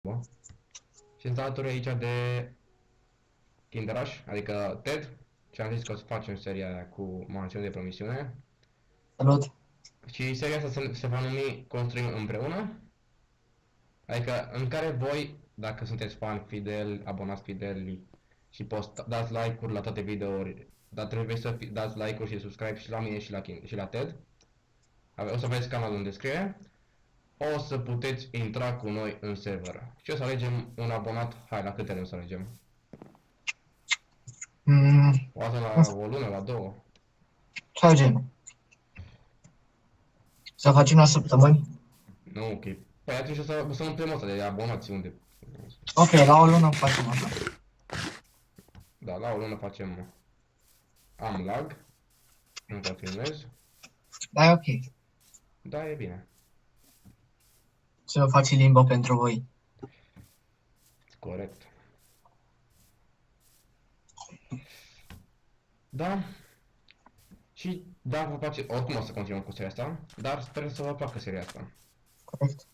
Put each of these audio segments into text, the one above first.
Bun. Și sunt alături aici de Kinderash, adică Ted, și am zis că o să facem seria aia cu mansiuni de promisiune. Salut! Și seria asta se va numi Construim împreună, adică în care voi, dacă sunteți fani fideli, abonați fideli și dați like-uri la toate videouri, dar trebuie să dați like-uri și subscribe și la mine și la Ted. O să aveți canalul în descriere. O să puteți intra cu noi în server. Și o să alegem un abonat. Hai, la câte o să alegem? O dată Nu la știu, o lună, la două? ceva genul. Să facem la săptămâni? Nu, ok. Păi atunci o să umplem asta de abonați unde. Ok, la o lună facem așa. Da, la o lună facem. Am lag. Încă filmez. Da, e ok. Da, e bine. Să faci limba pentru voi. Corect. Da. Și da, vă place. Oricum o să continuăm cu seria asta. Dar sper să vă placă seria asta. Corect.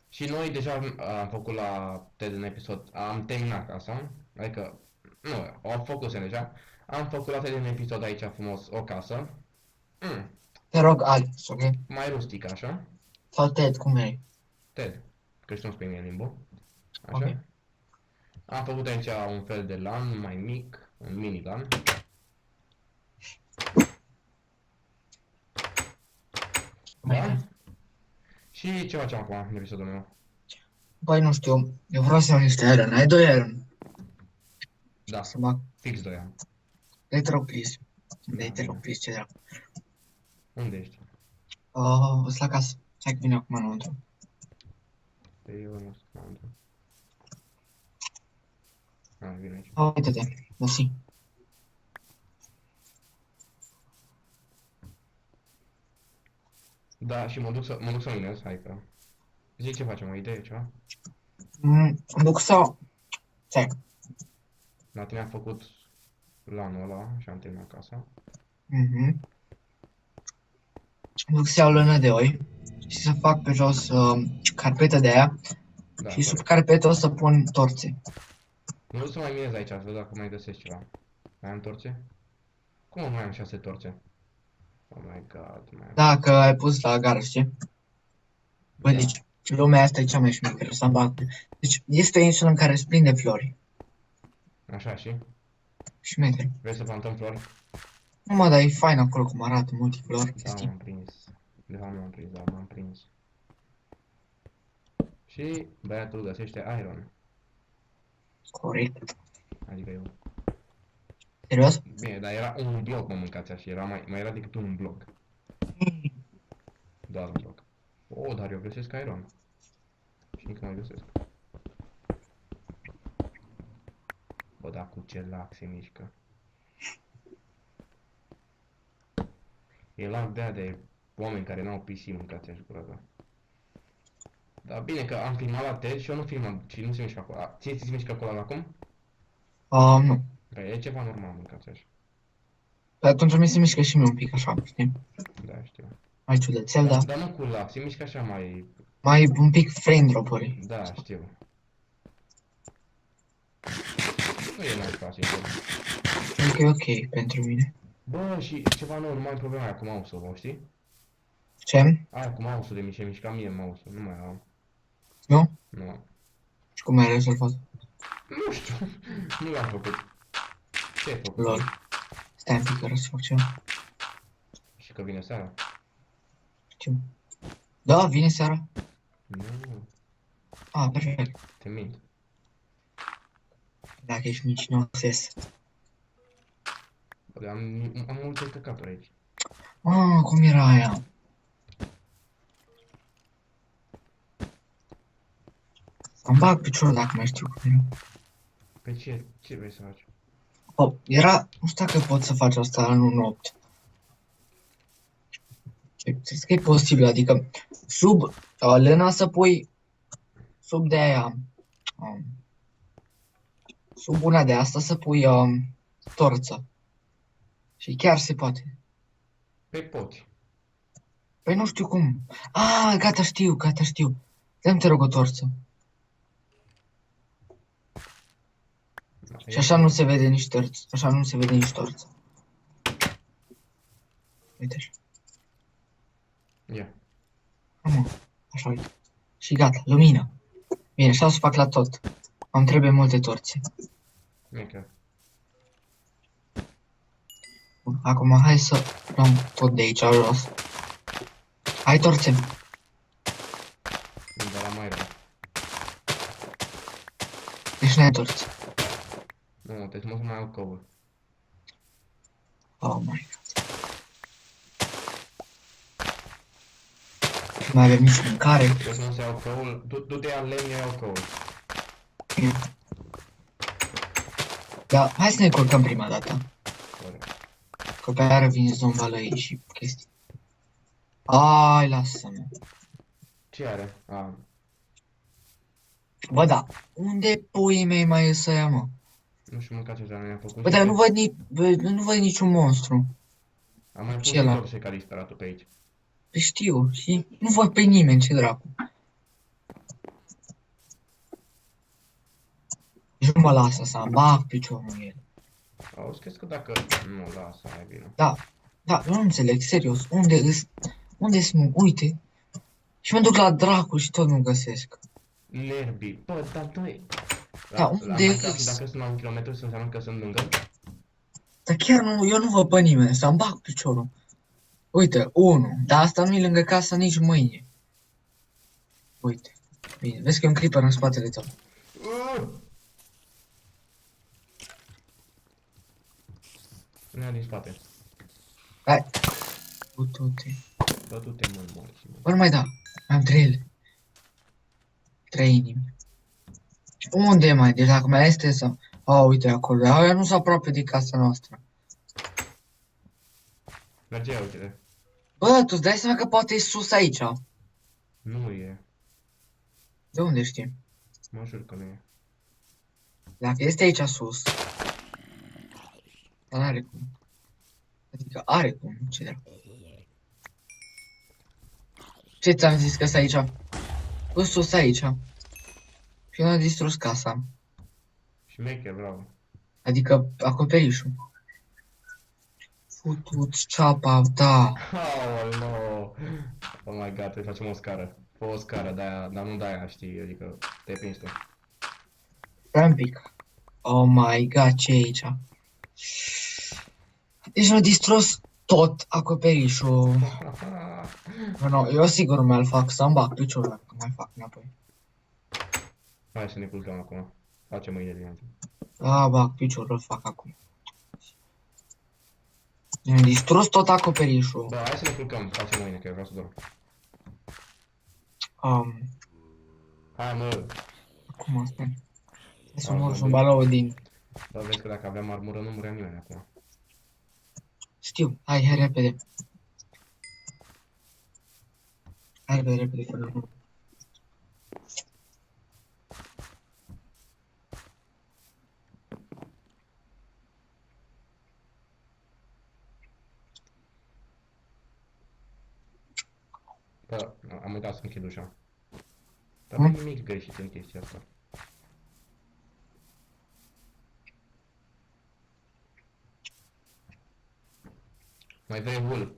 Și noi deja am făcut la TED în episod. Am terminat casa. Adică. Nu, am făcut deja. Am făcut la TED în episod aici frumos o casă. Te rog, Alex, ok? Mai rustic așa. Sau Ted, cum e? TED. Că știu pe mine în limbă. Ok. Așa. Am făcut aici un fel de LAN mai mic, un mini LAN. Mai Da? bine. Și ce facem acum în episodul meu? Băi, nu știu, eu vreau să iau niște iron. Ai 2 iron. Da, Să mă... fix 2 ani. Te rog, please. Da, Te rog, bine. please, ce dracu. Unde ești? Sunt la casă. Hai că vine acum înăuntru. Pe eu nu sunt comandă. Vine aici. Uite-te, mersi. Da, și mă duc să minez, hai că... Zici ce facem, o idee, ceva? Îmi duc să... Stai. La tine am făcut LAN-ul ăla și am terminat casa. Mhm. Îmi duc să iau lână de oi și să fac pe jos carpetă de aia Da, și sub corect. carpetă o să pun torțe. Mă duc să mai minez aici, să văd dacă mai găsesc ceva. Mai am torțe? Cum nu mai am 6 torțe? Oh my god, mai am... Dacă ai pus la gară, știi? Bă, Da. deci lumea asta e cea mai șmecheră, să bag. Deci este o insulă în care sunt plin de flori. Așa și? Șmecher. Vrei să plantăm flori? Nu mă, dar e fain acolo cum arată, multe flori, Da, chestii. m-am prins. De fapt nu m-am prins, dar m-am prins. Și băiatul găsește iron. Corect. Adică eu. Serios? Bine, dar era un bloc, mă mâncați așa, era mai era decât un bloc. Doar un bloc. Oh, dar eu găsesc iron. Și încă mai găsesc. Bă, da, cu ce lac se mișcă. E lac de-aia de oameni care n-au PC, mâncați așa curată. Dar bine că am filmat la TED și eu nu filmam, și nu se mișcă acolo. Ție ți se mișcă acolo acum? Nu. Că e ceva normal, mâncați așa. Pe atunci mi se mișcă și mie un pic așa, știi? Da, știu. Mai ciudățel, Da, dar dar nu cu lac, se mișcă așa mai... mai un pic frame drop-uri. Da, știu. Nu e mai fácil. Adică e ok pentru mine. Bă, și ceva nou, nu mai am problema aia cu mouse-ul, știi? Ce? Aia cu mouse-ul de se mișca mie mouse-ul, nu mai am. Nu? Nu. Și cum ai rezolvat? Nu știu, nu l-am făcut. Ce ai făcut? Lol. Stai un pic, că să fac ceva. Și că vine seara? Știu. Da, vine seara. Nu, Perfect. te mint. Dacă ești mici, nu ses. Bă, am multe căcaturi aici. Cum era aia? Îmi bag piciorul dacă mai știu cum era. Pe ce vrei să faci? Era, nu știu dacă pot să faci asta în 1.8. Cred că e posibil, adică sub lână să pui sub de aia, um, sub una de asta să pui torță. Și chiar se poate. Pe poți. Păi nu știu cum. Gata știu. Dă-mi te rog o torță. Și așa nu se vede nici torț. Așa nu se vede nici torț. Uite așa. Ia. Am, așa, uite. Și gata, lumină. Bine, așa o să fac la tot. Îmi trebuie multe torțe. Ok. Bun, acum hai să luăm tot de aici jos. Hai torțe. Îmi dă la mai rău. Deci n-ai torțe. Nu, deci mă să mai iau cover. Oh my god. Nu mai avem nici mâncare. Eu să nu se iau cover. Tu te ia lemn, eu iau cover. Da, hai să ne culcăm prima dată. Corect. Că pe aia vin zombalăi și chestii. Ai, lasă-mă. Ce are? A, Bă, da. Unde puii mei mai e să ia, mă? nu știu mâncat ce ne-am făcut. Bă, dar nu văd, nu văd niciun monstru. Am mai pus Ce ăla? tot ce calisteratul pe aici. Păi știu, și nu văd pe nimeni, ce dracu. Nici nu mă lasă să-mi bag piciorul în el. Auzi, crezi că dacă... Nu, lasă, mai bine. Da, eu nu înțeleg, serios. Unde sunt, uite. Și mă duc la dracu și tot nu găsesc. Nerbii. Bă, dar doi... Da, unde Minecraft, sunt? dacă sunt la un kilometru, să înseamnă că sunt lângă? Dar chiar nu, eu nu văd pe nimeni, să-mi bag piciorul. Uite, 1, dar asta nu-i lângă casa nici mâine. Uite, bine, vezi că e un creeper în spatele tău. Nu din spate. Hai, du-te. Bă, du-te mult, mult. Bă, nu mai da, mai am 3 ele. 3 inimi. Unde e mai? Deci dacă mai este să... uite acolo, aia nu sunt aproape de casa noastră. Merge, uite-te. Bă, tu-ți dai seama că poate e sus aici. Nu e. De unde știi? Mă jur că nu e. Dacă este aici sus... Dar n-are cum. Adică are cum, ce dracu. Ce ți-am zis că sunt aici? Bă, sus aici. Și eu am distrus casa. Șmecher, bravo. Adică acoperișul. Fut-uți ceapa, da. Aoleo. Oh my god, trebuie să facem o scară. Fă o scară, de-aia, dar nu de-aia, știi, adică te-ai prins tu. Stai un pic. Oh my god, ce e aici? Deci mi-a distrus tot acoperișul. Nu, eu sigur nu mi-l fac, să-mi bag piciorul dacă mai fac înapoi. Hai să ne culcăm acum. Facem mâine dimineață. Da, bag piciorul, îl fac acum. Mi-a distrus tot acoperișul. Bă, hai să ne culcăm, facem mâine, că eu vreau să dorm. Hai, mă. Cum asta? Hai să mor un balou din... Bă, vezi că dacă aveam armură, nu murea nimeni acum. Știu, hai repede. Hai repede, că nu... Bă, am uitat să închid ușa. Dar nu e nimic greșit în chestia asta. Mai vrei wool?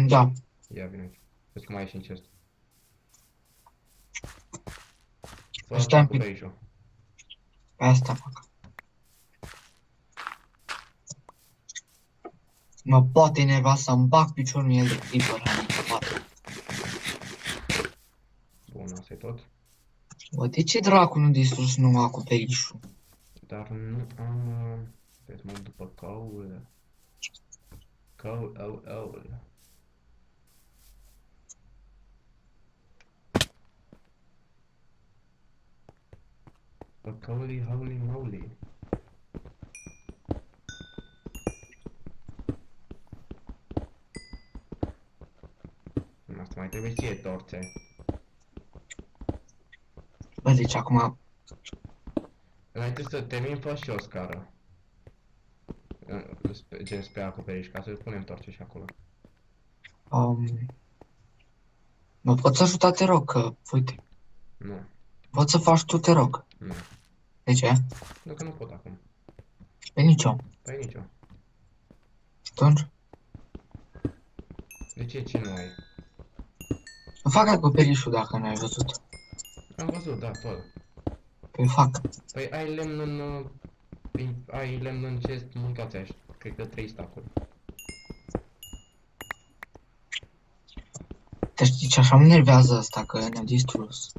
Da. Ia, vine aici. Vezi că mai ieși în chest. Stai un pic. Pe aici. Pe asta fac. Mă poate enerva să-mi bag piciorul în el de creeper, adică poate. Bun, asta e tot. Bă, de ce dracu nu distrus numai acoperișul? Dar nu am... Trebuie să mă duc după coal. Coal. Bă, holy moly. Asta mai trebuie ție torțe. Bă, deci acum... Înainte să termin, fă și o scară. Gen spre acoperiș, ca să punem torțe și acolo. Mă poți ajuta, te rog, că, uite, Nu, poți să faci tu, te rog. nu. De ce? Dacă nu pot acum. Pe nicio. Păi nicio. Atunci, De ce nu ai? fac acoperișul dacă nu ai văzut. Am văzut, da, tot. Păi fac. Păi ai lemn în... ai lemn în chest, mâncați așa. Cred că 3 stacuri. Te știi ce așa mă nervează asta că ne-a distrus.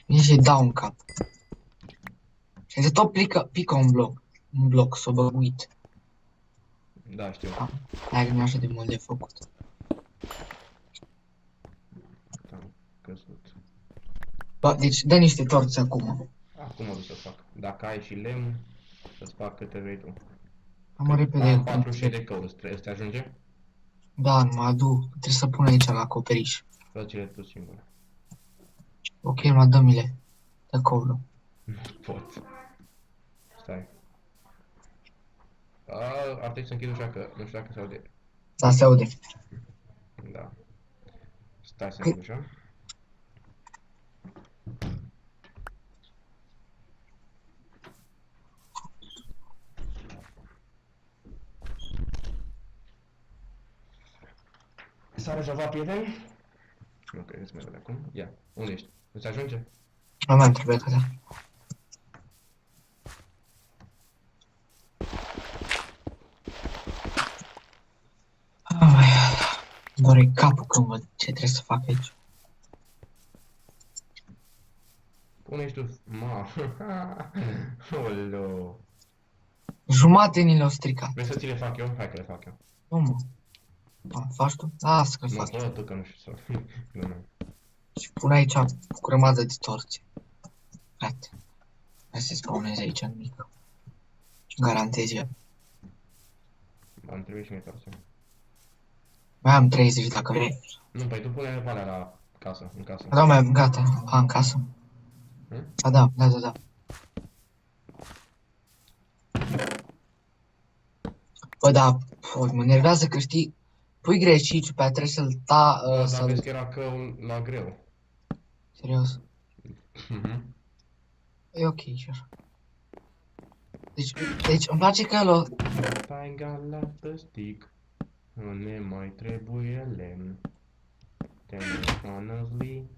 Vine și dau în cap. Și de tot pică un bloc, s-o băguit. Da, știu. Aia că nu așa de mult de făcut. Am căzut. Bă, deci dă niște torți acum. Acum o să fac. Dacă ai și lemn, să-ți fac câte vrei tu. Am repede. Am 40 de căuri, îți te ajunge? Da, mă aduc. Trebuie să pun aici la acoperiș. Fă-ți-le tu singur. Ok, mă dă-mi-le. De acolo. Nu pot. Stai. Ar trebui să închid ușa că nu știu dacă se aude. Da, se aude. Da. Stai să închid ușa. S-a rezolvat, prieteni? Nu cred că se merge de acum. Ia, unde ești? Nu-ți ajunge? Nu mai trebuie că da. Doare capul când văd ce trebuie să fac aici. Unde ești tu? Ma. Olo. Jumate ni le-au stricat. Vrei să ți le fac eu? Hai că le fac eu. Nu, mă. Faci tu? Lasă că-l Nu, fac. fă tu că nu știu să... Nu. Și pun aici o grămadă de torțe. Frate. Hai să spawnezi aici în mică. Garantez eu. Am trebuit și mie torțe. Mai am 30 dacă vrei. Nu, păi tu pune-le pe alea la casă, în casă. Da, mai gata. În casă. Da. Bă, da, mă nervează că știi, pui greșit și pe aia trebuie să-l Da, vezi că era căul la greu. Serios. E ok și așa. Deci îmi place că ăla... Taiga la păstic, nu ne mai trebuie lemn. Honestly,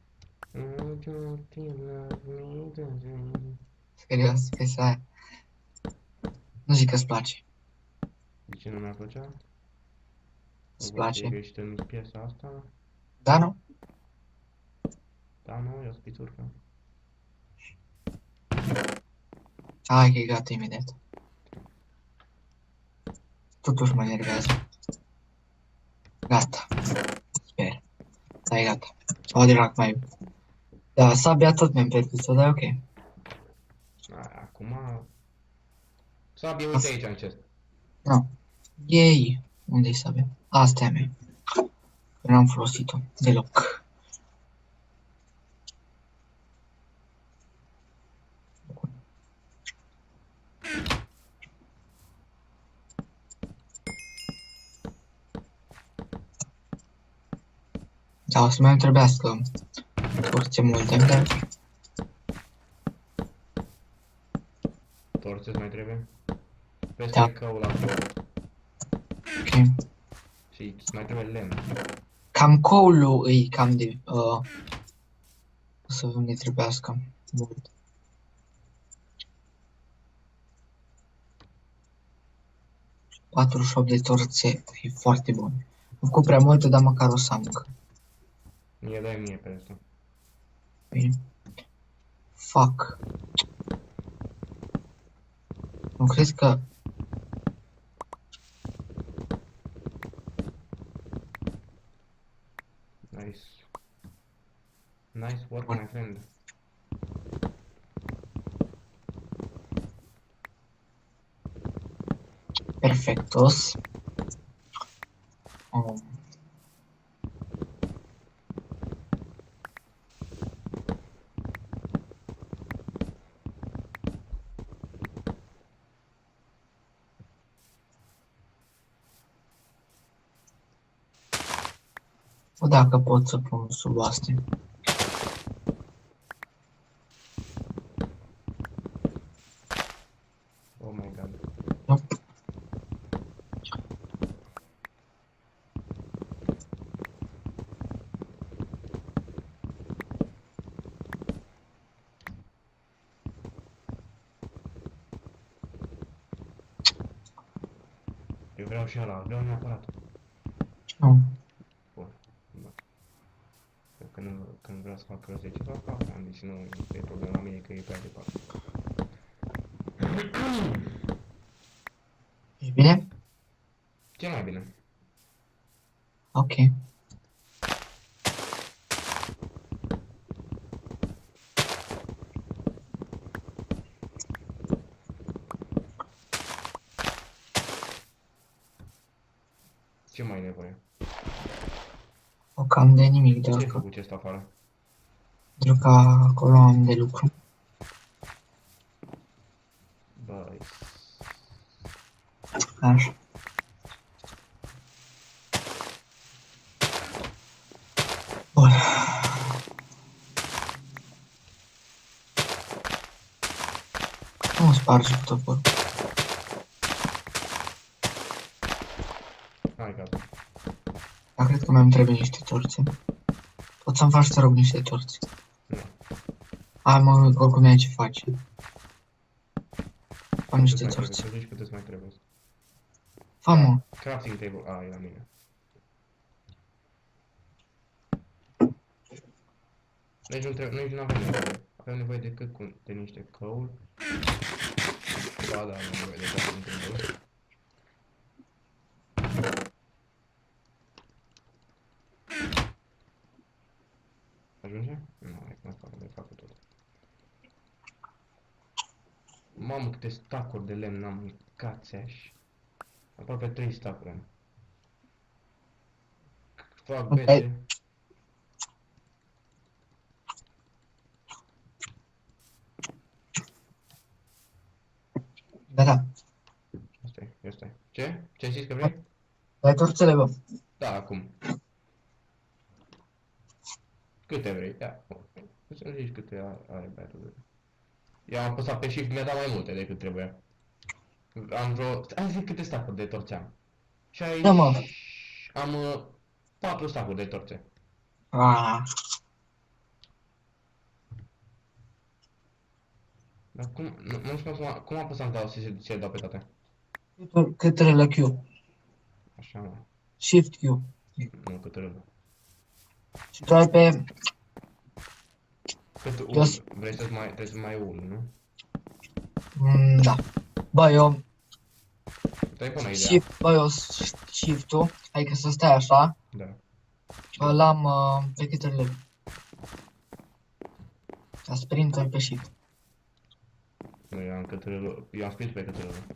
Serios, piesa aia. Nu zic că-ți place. de ce nu mi-a plăcea? Îți place? Ești în piesa asta? Da, nu? Da, nu, e o spițurcă. Hai că e gata imediat. Totuși mă nervează. Gata. Sper. Da, e gata. O, direct mai... Da, sabia tot mi-am pierdut-o, dar e ok. Acum... Sabie, uite aici în chest. Nu. Ei. Unde-i sabia? Asta e a mea. Nu am folosit-o deloc. Da, o să mai trebuiască torțe multe, dar... Torțe îți mai trebuie? Vezi Da. că e căul acolo. Ok. Și îți mai trebuie lemn. Cam coal-ul e cam de... o să ne trebuiască mult. ...48 de torțe, e foarte bun. Am făcut prea multe, dar măcar o să am încă. Dai mie pe asta. Bine. Fuck. Nu crezi că... Nice. Nice work, my friend. Perfectos. Dacă pot să pun sub astea. Vreau și ăla, vreau neapărat. Nu. Bun. Da. Când vreau să fac rost de ceva, fac, deci nu e problema mie că e prea departe. Ești bine? Ce mai bine? Ok. Ce mai e nevoie? O cam de nimic, Ce ai doar că, făcut ce stă afară? pentru că acolo am de lucru. Băi... Așa. Bun. Nu spargi cu toporul. Hai, gata. Dar cred că mi-am trebuie niște torțe. Poți să-mi faci, te rog, niște torțe. Nu. Hai mă, oricum ai ce faci. Am Cât niște mai trebuie? torțe. Să zici cât îți mai trebuie. Fă mă. Crafting table. A, e la mine. Deci nu avem nevoie. Avem nevoie decât de niște coal. Ba da, avem nevoie de crafting table. Ajunge? Nu, hai că mai fac tot. Mamă, câte stack-uri de lemn am mâncat ți-aș. Aproape 3 stack-uri am. Fac Ok. bete. Gata. Asta e. Ce? Ce ai zis că vrei? Dai torțele, bă. Da, acum. Câte vrei? Ia. Să zici câte are băiatul. Eu am apăsat pe shift, mi-a dat mai multe decât trebuia. Am vreo... Hai zic câte stack-uri de torțe am. Da, mă. Am 4 stack-uri de torțe. Ah. Dar cum... Nu știu cum apăsam să dau pe toate. Ctrl Q. Așa, mă. Shift Q. Nu, cât râd. Și tu ai pe... Cât ul. Jos. Vrei trebuie să mai ul, nu? Da. Bă, eu... Stai până ideea. Shift, bă, eu Shift-ul, adică să stai așa, Da. îl am pe Ctrl. Dar sprint-ul pe Shift. Nu, eu am scris pe cât râd.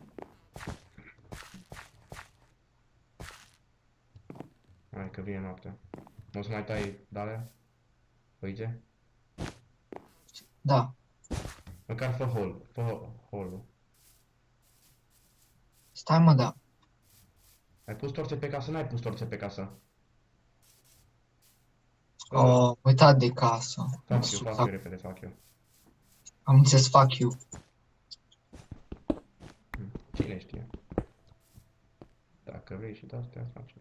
Hai că vine noaptea. O să mai tai de-alea? Uite? Da. Măcar fă hol-ul. Stai mă, da. Ai pus torțe pe casă? N-ai pus torțe pe casă. Am uitat de casă. Fac eu repede, fac eu. Am înțeles, fac you. Cine știe? Dacă vrei și de astea, facem.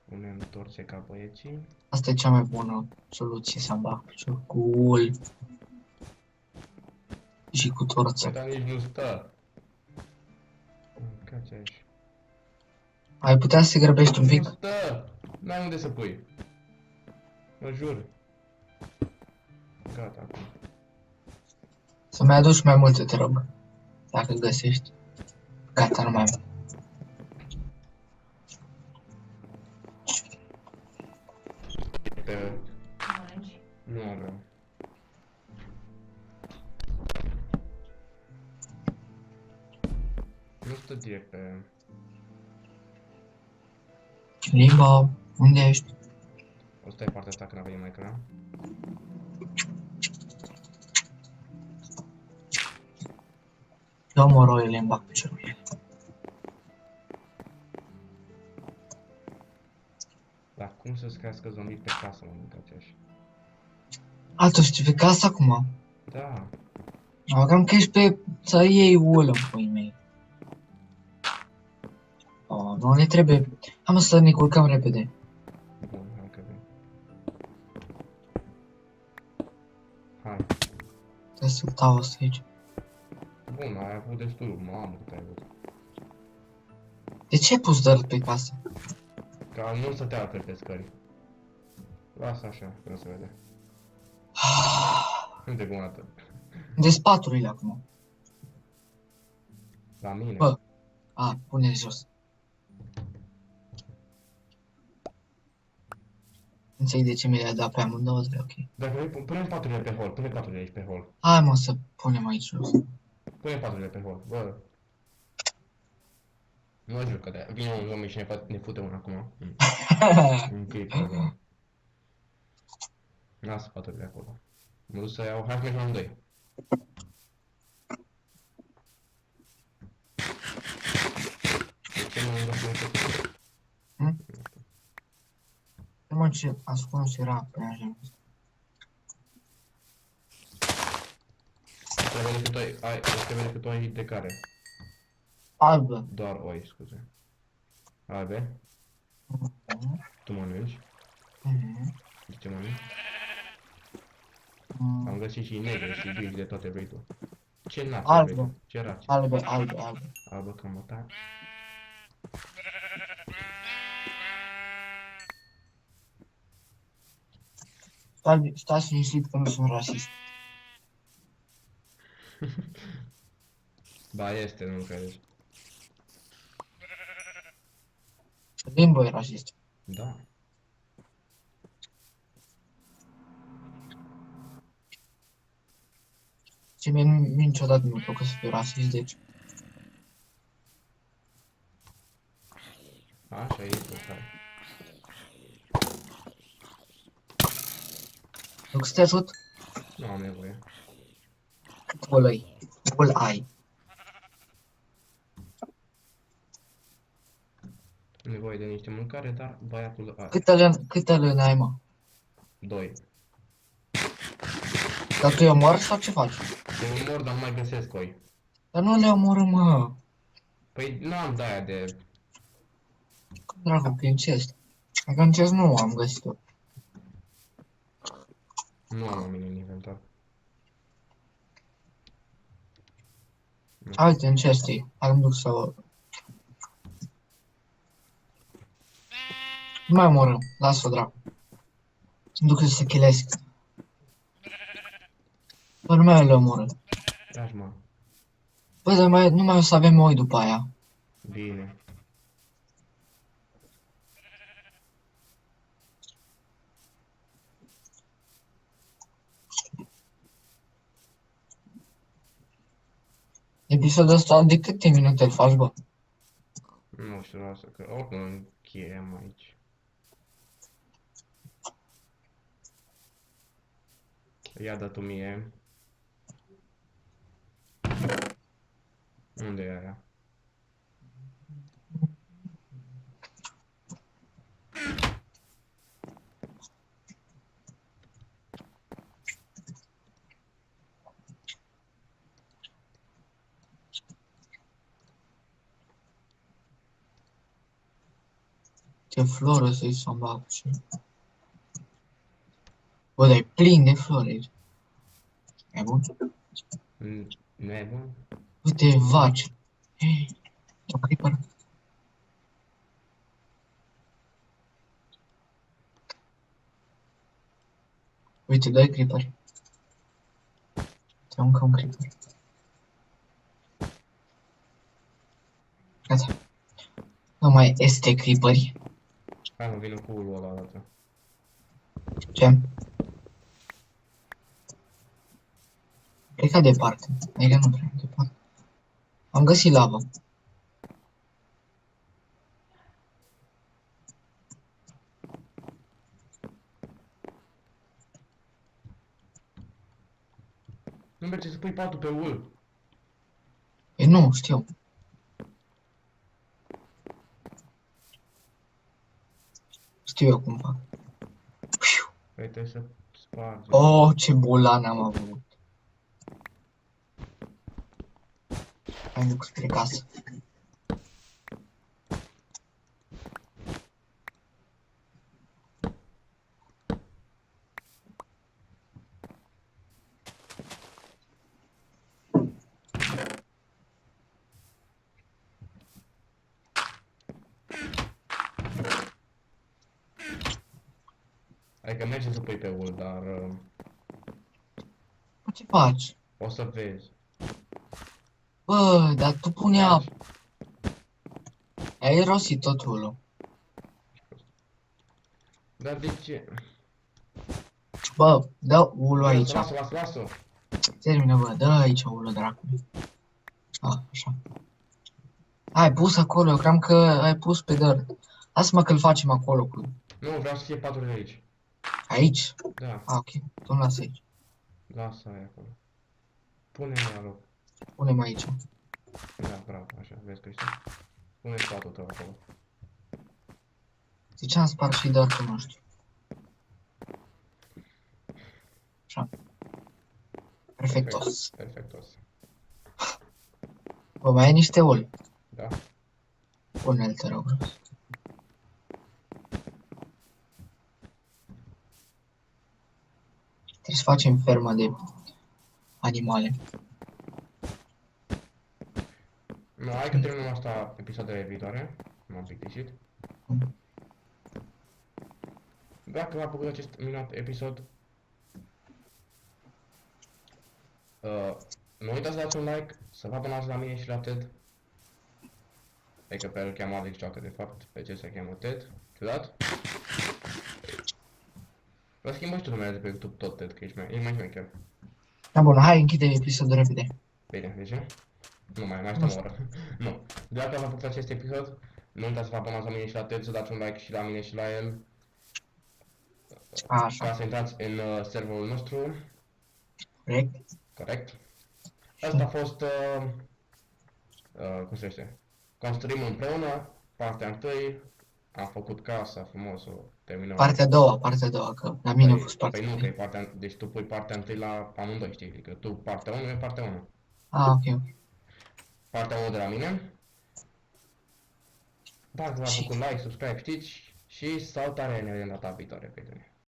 Punem torțe ca băieții. Asta e cea mai bună soluție să-mi bag picior cu ul. Și cu torță. Dar nici nu stă. Cați aici. Ai putea să te grăbești un pic? Nu stă! N-ai unde să pui. Mă jur. Gata acum. Să-mi aduci mai multe, te rog. Dacă găsești. Gata, nu mai am. Pe... Nu aveam. Nu stă direct pe... Limba, unde ești? O stai partea asta când avem mai ecran. Eu mă rog, limba cu cerul. Dar cum să-ți crească zombie pe casă, mă mâncați așa? A, tu știi pe casă acum? Da. Cam că ești pe... să iei ul în puii mei. Oh, nu ne trebuie... Hai mă să ne culcăm repede. Bun, hai că vin. să dau asta aici. Bun, ai avut destul, mamă, cât ai avut. De ce ai pus dirt pe casă? Ca nu stătea pe scări. Lasă așa, că nu se vede. Nu te cum atât. De spaturile acum. La mine. Bă. A, pune jos. Înțeleg de ce mi le-ai dat pe amândouă, dar ok. Dacă vrei, pune paturile pe hol, pune paturile aici pe hol. Hai mă să punem aici jos. Pune paturile pe hol, bă. Nu jur că de vine un zombie și ne fute una acum. Un clip, bă. Lasă paturile acolo. Mă duc să iau, hai să mergem amândoi. De ce nu îmi dă Hm? Mă, ce ascuns era pe așa. Trebuie decât ai, trebuie decât oi de care? Albă. Doar oi, scuze. Albe? Tu mănânci? De ce mănânci? Am găsit și negre și gri de toate vrei tu. Ce nație Albă. vrei tu? Ce race? Albe, albe, albe. Albă ca măta? Stați liniștit că nu sunt rasist. Ba este, nu credeți. Limbo e rasist. Da. Și mie niciodată nu mi-a plăcut să fiu rasist, deci... Așa e, bă, care. Nu să te ajut? Nu am nevoie. Cât bol ai? Bol ai. Am nevoie de niște mâncare, dar băiatul are. Câte lăni ai, mă? 2. Dar tu îi omori sau ce faci? Te mor, dar nu mai găsesc oi. Dar nu le omoră, mă. Păi n-am de-aia de... Cum dracu, prin chest? Dacă în chest nu am găsit-o. Nu am la mine în inventar. Uite, în chest e. Am duc să o... Nu mai omoră, lasă-o, dracu. Îmi duc să chilesc. Bă, nu mai le omoră. Taci, mă. Bă, dar nu mai o să avem oi după aia. Bine. Episodul ăsta de câte minute îl faci, bă? Nu știu, lasă că oricum încheiem aici. Ia dă tu mie. Unde e aia? Ce floră să-i să-mi bag și... Bă, dar e plin de flori aici. E bun? Nu e bun? Uite, vaci. Hei, o creeper. Uite, doi creeperi. Uite, încă un creeper. Gata. Nu mai este creeperi. Hai mă, vină cu ulul ăla odată. Ce? Pleca departe. Adică nu prea departe. Am găsit lavă. Nu merge să pui patul pe ul. E nu, știu. Știu eu cum fac. Păi trebuie să spargi. Oh, ce bolan am avut. Hai duc spre casă. Adică merge să pui pe ul, dar Bă, ce faci? o să vezi. Bă, dar tu pune apă. Faci. Ai irosit totul. Dar de ce? Bă, dă ulul aici. Lasă. Termină, bă, dă aici ulul dracului. A, așa. Ai pus acolo, eu cream că ai pus pe dirt. Lasă-mă că-l facem acolo cu... Nu, vreau să fie patru de aici. Aici? Da, A, ok. Tu-mi lasă aici. lasă aia acolo. Pune-i la loc. Punem aici. Da, bravo, așa, vezi că știi. Pune spatul tău acolo. Ziceam spart și dirt nu știu. Așa. Perfectos. Perfectos. Bă, mai ai niște ul. Da. Pune-l, te rog. Trebuie să facem fermă de animale. Nu, hai că terminăm asta episoadele viitoare. M-am plictisit. Dacă v-a plăcut acest minunat episod, nu uitați să dați un like, să vă abonați la mine și la Ted. Adică pe el îl cheamă Alex Joacă, de fapt, pe ce se cheamă Ted. Ciudat? Vă schimbă și tu numele de pe YouTube tot Ted, că ești mai șmecher. Da, bun, hai închide episodul repede. Bine, de ce? Nu mai stăm o oră. Nu. Dacă v-a plăcut acest episod, nu uitați să vă abonați la mine și la Ted, să dați un like și la mine și la el. Așa, Ca să intrați în serverul nostru. corect. Corect. Asta a fost, cum se zice, construim împreună, partea 1, am făcut casa frumos, o terminăm. Partea a doua, că la mine a fost partea Păi nu, că întâi. e partea, deci tu pui partea 1 la amândoi, știi, adică tu partea 1 e partea 1. Ah, ok, ok. Partea 1 de la mine. Dacă v-a Și- făcut like, subscribe, știți, și salutare, ne vedem data viitoare, prieteni.